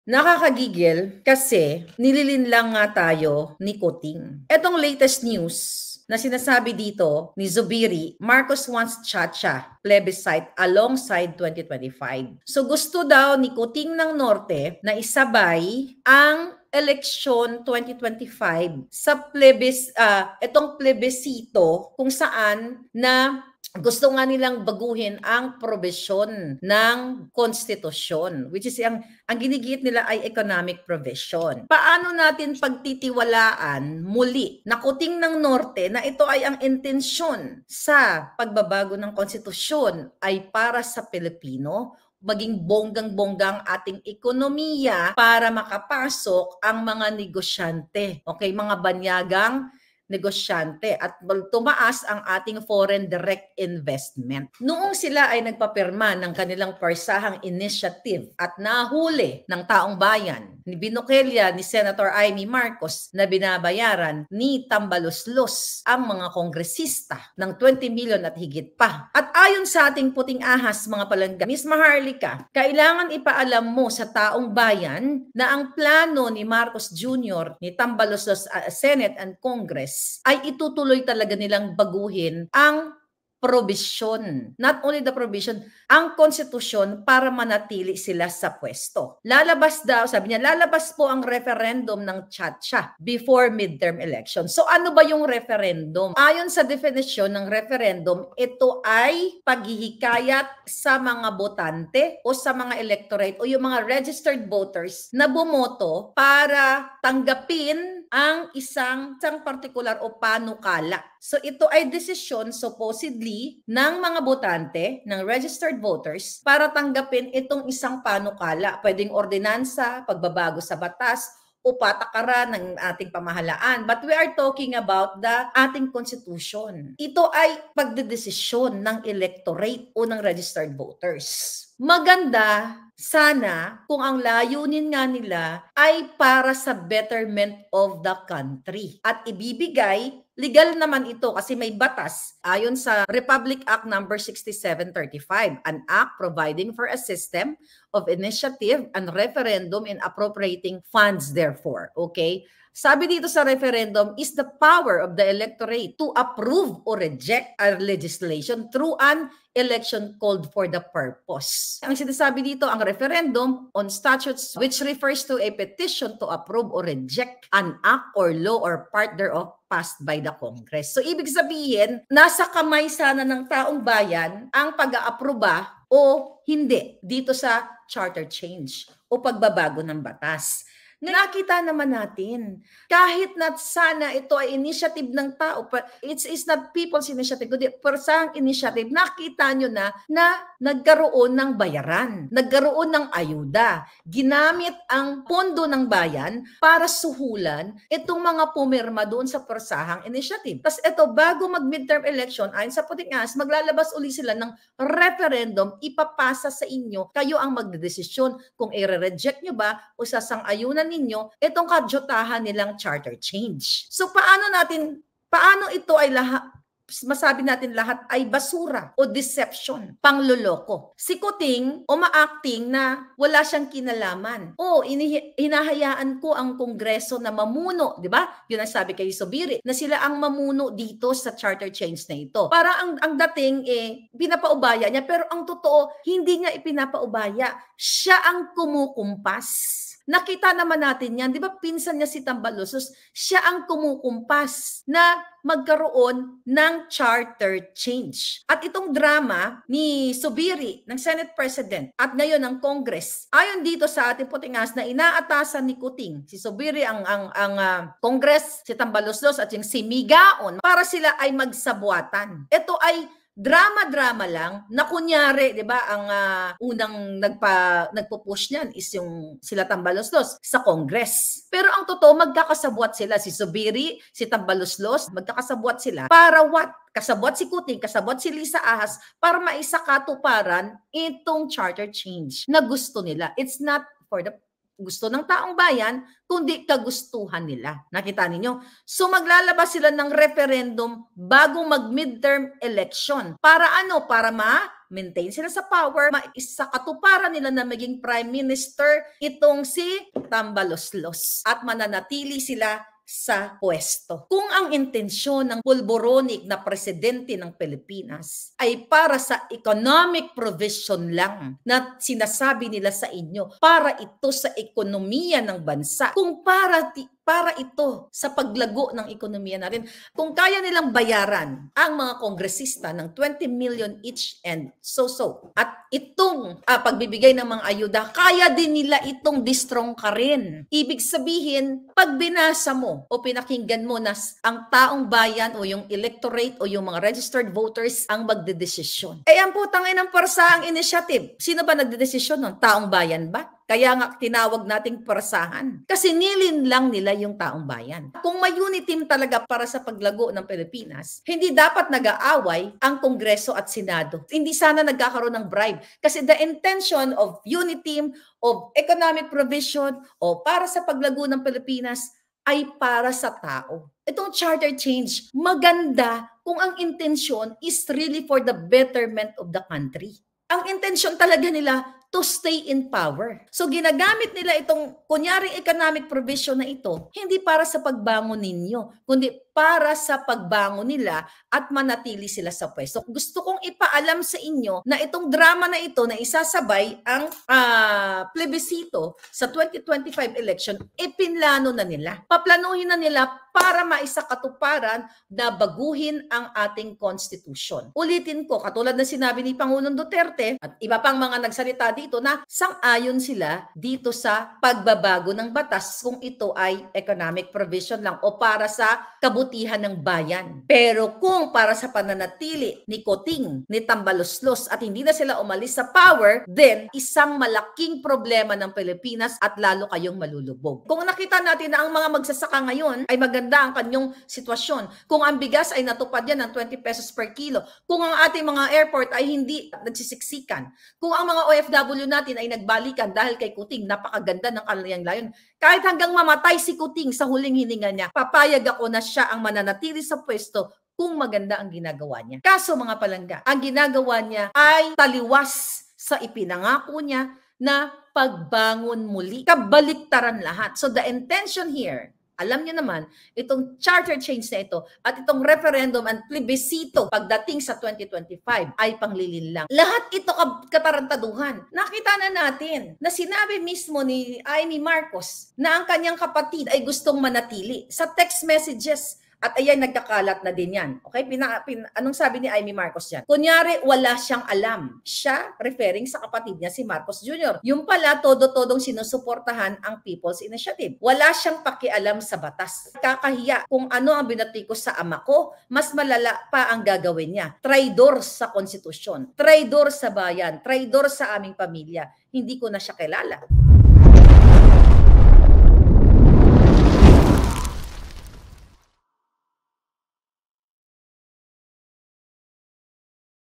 Nakakagigil kasi nililinlang nga tayo ni Kuting. Etong latest news na sinasabi dito ni Zubiri, Marcos wants Chacha plebiscite alongside 2025. So gusto daw ni Kuting ng Norte na isabay ang eleksyon 2025 sa itong plebisito kung saan na gusto nga nilang baguhin ang probisyon ng konstitusyon, which is ang ginigit nila ay economic provision. Paano natin pagtitiwalaan muli na Kuting ng Norte na ito ay ang intensyon sa pagbabago ng konstitusyon ay para sa Pilipino, maging bonggang-bonggang ating ekonomiya para makapasok ang mga negosyante, okay, mga banyagang negosyante at tumaas ang ating foreign direct investment. Noong sila ay nagpapirma ng kanilang parsahang initiative at nahuli ng taong bayan ni Binoquelia ni Senator Amy Marcos na binabayaran ni Tambaloslos ang mga kongresista ng 20 million at higit pa. At ayon sa ating puting ahas mga palangga, Ms. Maharlika, kailangan ipaalam mo sa taong bayan na ang plano ni Marcos Jr. ni Tambaloslos Senate and Congress ay itutuloy talaga nilang baguhin ang provision. Not only the provision, ang konstitusyon para manatili sila sa pwesto. Lalabas daw, sabi niya, lalabas po ang referendum ng Chacha before midterm election. So ano ba yung referendum? Ayon sa definisyon ng referendum, ito ay paghihikayat sa mga botante o sa mga electorate o yung mga registered voters na bumoto para tanggapin ang isang partikular o panukala. So ito ay desisyon supposedly ng mga botante, ng registered voters para tanggapin itong isang panukala. Pwedeng ordinansa, pagbabago sa batas, o patakaran ng ating pamahalaan. But we are talking about the ating constitution. Ito ay pagdedesisyon ng electorate o ng registered voters. Maganda sana kung ang layunin nga nila ay para sa betterment of the country at ibibigay, legal naman ito kasi may batas ayon sa Republic Act number 6735, an act providing for a system of initiative and referendum in appropriating funds therefore. Okay? Sabi dito sa referendum is the power of the electorate to approve or reject a legislation through an election called for the purpose. Ang sinasabi dito, ang referendum on statutes which refers to a petition to approve or reject an act or law or part thereof passed by the Congress. So ibig sabihin, nasa kamay sana ng taong bayan ang pag-aaproba o hindi dito sa charter change o pagbabago ng batas. Nakita naman natin, kahit na sana ito ay initiative ng tao, it's not people's initiative, kundi persang initiative, nakita nyo na nagkaroon ng bayaran, nagkaroon ng ayuda, ginamit ang pondo ng bayan para suhulan itong mga pumirma doon sa persahang initiative. Tapos ito, bago mag-midterm election, ayon sa puting ahas, maglalabas uli sila ng referendum, ipapasa sa inyo, kayo ang magdedesisyon kung i-reject nyo ba o sasang-ayunan ninyo itong kadyotahan nilang charter change. So paano ito ay masabi natin lahat ay basura o deception, pangloloko. Si Kuting umaacting na wala siyang kinalaman. O hinahayaan ko ang Kongreso na mamuno, di ba? Yun ang sabi kay Zubiri, na sila ang mamuno dito sa charter change na ito. Para ang dating pinapaubaya niya, pero ang totoo, hindi niya ipinapaubaya. Siya ang kumukumpas. Nakita naman natin yan, di ba pinsan niya si Tambaloslos, siya ang kumukumpas na magkaroon ng charter change. At itong drama ni Zubiri, ng Senate President, at ngayon ng Congress, ayon dito sa ating puting ahas na inaatasan ni Kuting, si Zubiri ang Congress, si Tambaloslos at yung si Migaon, para sila ay magsabuatan. Ito ay drama-drama lang na kunyari, 'di ba, ang unang nagpo-push niyan is yung sila Tambaloslos sa Congress. Pero ang totoo, magkakasabwat sila, si Zubiri, si Tambaloslos, magkakasabwat sila para what? Kasabwat si Kuting, kasabwat si Lisa Ahas para maisakatuparan itong charter change na gusto nila. It's not for the gusto ng taong bayan, kundi kagustuhan nila. Nakita ninyo? So maglalabas sila ng referendum bago mag-midterm election. Para ano? Para ma-maintain sila sa power, maisakatuparan nila na maging Prime Minister itong si Tambaloslos at mananatili sila sa pwesto. Kung ang intensyon ng pulboronic na presidente ng Pilipinas ay para sa economic provision lang na sinasabi nila sa inyo, para ito sa ekonomiya ng bansa, kung para ito sa paglago ng ekonomiya natin. Kung kaya nilang bayaran ang mga kongresista ng 20 million each and so. At itong pagbibigay ng mga ayuda, kaya din nila itong distrong ka rin. Ibig sabihin, pag binasa mo o pinakinggan mo na ang taong bayan o yung electorate o yung mga registered voters ang magdedesisyon. Ang putang inang parsahang initiative. Sino ba nagdedesisyon nun? Taong bayan ba? Kaya nga tinawag nating parasahan. Kasi nilin lang nila yung taong bayan. Kung may unity team talaga para sa paglago ng Pilipinas, hindi dapat nag-aaway ang Kongreso at Senado. Hindi sana nagkakaroon ng bribe. Kasi the intention of unity team, of economic provision, o para sa paglago ng Pilipinas ay para sa tao. Itong charter change, maganda kung ang intensyon is really for the betterment of the country. Ang intensyon talaga nila to stay in power. So ginagamit nila itong kunyaring economic provision na ito, hindi para sa pagbangon ninyo, kundi para sa pagbangon nila at manatili sila sa pwesto. Gusto kong ipaalam sa inyo na itong drama na ito na isasabay ang plebisito sa 2025 election, ipinlano na nila. Paplanuhin na nila para maisakatuparan na baguhin ang ating constitution. Ulitin ko, katulad na sinabi ni Pangulong Duterte at iba pang mga nagsalita dito na sang-ayon sila dito sa pagbabago ng batas kung ito ay economic provision lang o para sa kabutihan ng bayan. Pero kung para sa pananatili ni Coting, ni Tambaloslos at hindi na sila umalis sa power, then isang malaking problema ng Pilipinas at lalo kayong malulubog. Kung nakita natin na ang mga magsasaka ngayon ay maganda ang kanyang sitwasyon, kung ang bigas ay natupad yan ng 20 pesos per kilo, kung ang ating mga airport ay hindi nagsisiksikan, kung ang mga OFW natin ay nagbalikan dahil kay Kuting, napakaganda ng kanilang layon. Kahit hanggang mamatay si Kuting sa huling hininga niya, papayag ako na siya ang mananatili sa pwesto kung maganda ang ginagawa niya. Kaso mga palangga, ang ginagawa niya ay taliwas sa ipinangako niya na pagbangon muli. Kabaliktaran lahat. So the intention here, alam niyo naman, itong charter change na ito at itong referendum and plebisito pagdating sa 2025 ay panglilin lang. Lahat ito katarantaduhan. Nakita na natin na sinabi mismo ni Amy Marcos na ang kanyang kapatid ay gustong manatili sa text messages. At ayan, nagkakalat na din yan. Okay? Anong sabi ni Amy Marcos yan? Kunyari, wala siyang alam. Siya, referring sa kapatid niya, si Marcos Jr. Yung pala, todo-todong sinusuportahan ang People's Initiative. Wala siyang pakialam sa batas. Kakahiya kung ano ang binatikos sa ama ko, mas malala pa ang gagawin niya. Traidor sa konstitusyon, traidor sa bayan, traidor sa aming pamilya. Hindi ko na siya kilala.